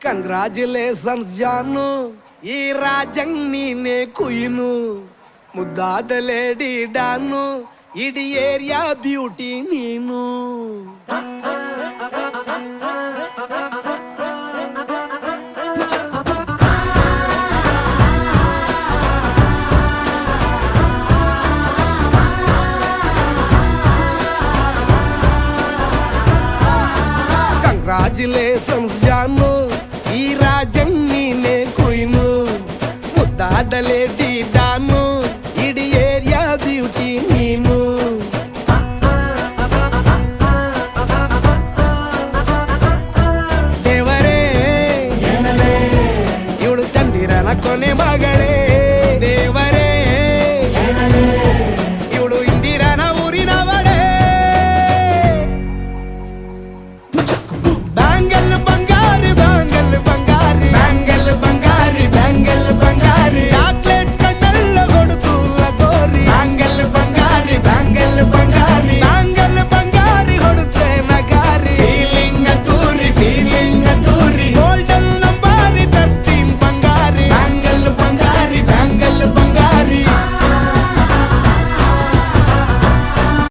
Congratulations ಜಾನು, ಈ ರಾಜಂಗ್ ನೀನೆ ಕುಯ್ನು, ಮುದ್ದಾದ ಲೇಡಿ ಡಾನು, ಇಡೀ ಏರಿಯಾ ಬ್ಯೂಟಿ ನೀನು. ಕಂಗ್ರಾಚುಲೇಷನ್ಸ್ ಜಾನು, ಈ ರಾಜಂಗ್ ನೀನೆ ಕುಯ್ನು, ಮುದ್ದಾದ ಲೇಡಿ ಡಾನು, ಇಡೀ ಏರಿಯಾ ಬ್ಯೂಟಿ ನೀನು. ದೇವರೇ ಇವಳು ಚಂದಿರನ ಕೊನೆ ಮಗ